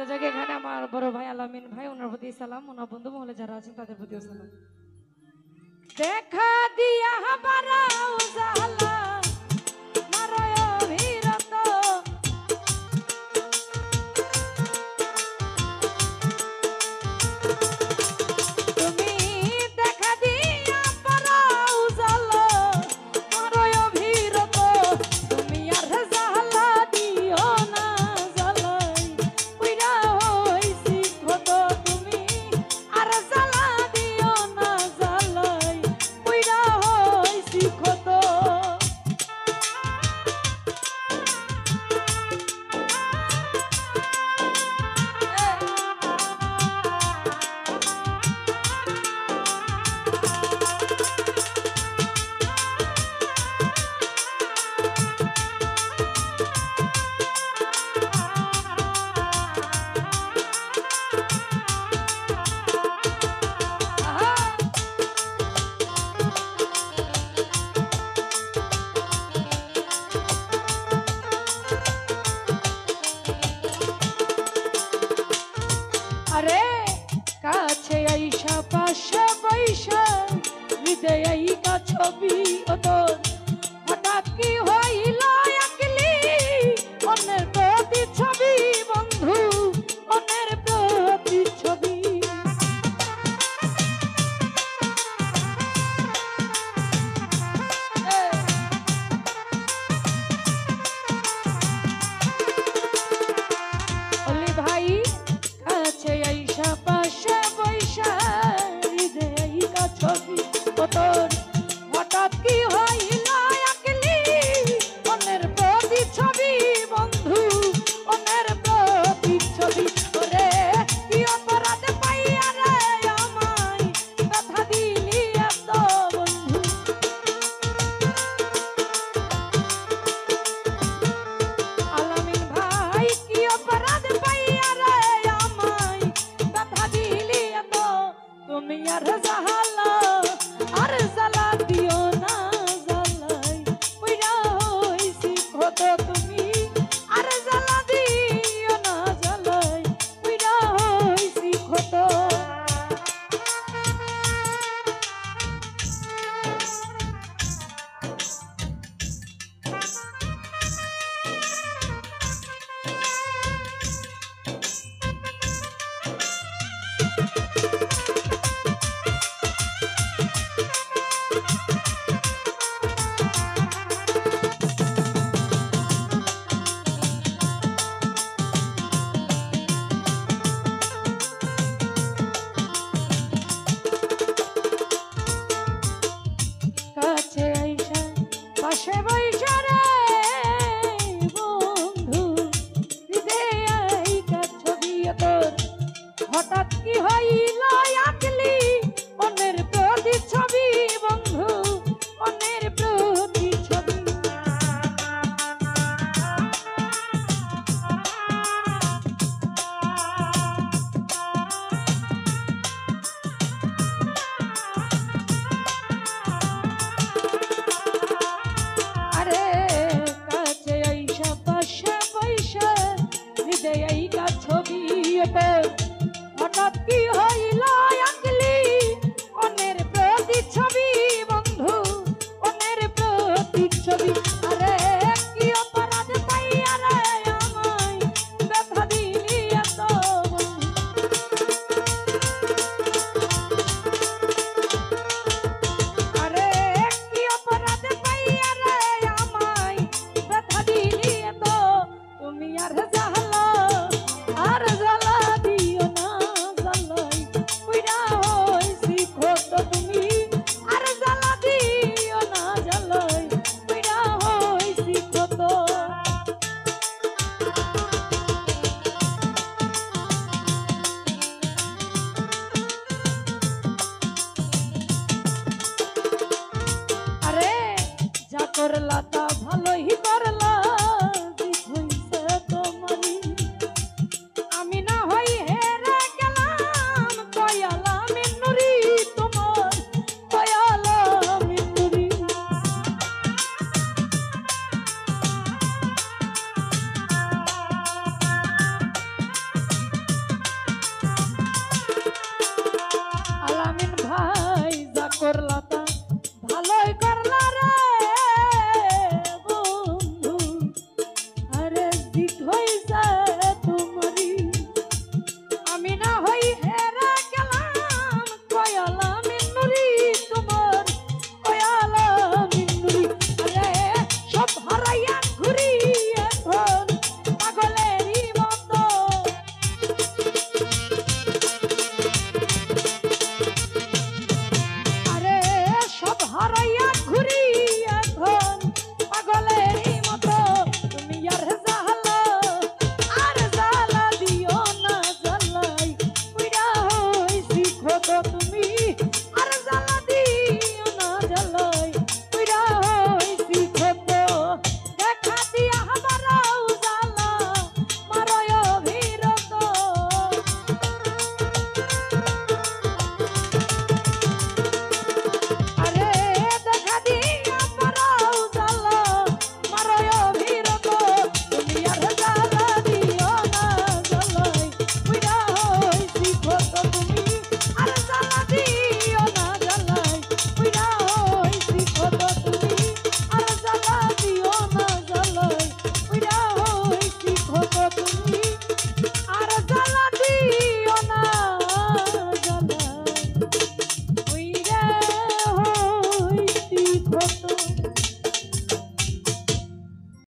যাক এখানে আমার বড় ভাই আলামিন ভাই, ওনার প্রতি সালাম, ওনার বন্ধু মহলে যারা আছেন তাদের প্রতিও সালাম। দেখা দিয়া বারাও জালা মারয় অভিরত, তুমি দেখা দিয়া বারাও জালা মারয় অভিরত, তুমি আর জালা দিও না জালাই কইরা হইছি কত, তুমি আর জালা দিও না জালাই কইরা হইছি কত। আরে কাছে আইসা পাশে বৈশা হৃদয় আইকা ছবি ওতর, হঠাৎ কি হইল একলি অন্যের প্রতি ছবি বন্ধু, অন্যের প্রতি ছবি। অলি ভাই কাছে আইসা পাশে বৈশা হৃদয় আইকা ছবি ওতর, হঠাৎ কি হইল একলি অন্যের প্রতি ছবি বন্ধু, অন্যের প্রতি ছবি। ওরে কি অপরাধ পাইয়া রে আমায় ব্যথা দিলি এত বন্ধু, আলামিন ভাই কি অপরাধ পাইয়া রে আমায় ব্যথা দিলি এত, তুমি আর জাহালা আর জালা দিও না জালাই কইরা হইছি কত, তুমি আর জালা দিও না জালাই কইরা হইছি কত। কাছে আইসা পাশে বৈশা রে বন্ধু হৃদয় আইকা ছবি তোর, হঠাৎ কি হইল আকলি অন্যের প্রতি ছবি বন্ধু, অন্যের প্রতি ছবি। আরে কাছে আইসা পাশে বৈশা হৃদয় আইকা ছবি তোর, হঠাৎ কি হইল আকলি অন্যের প্রতি ছবি বন্ধু, অন্যের প্রতি ছবি।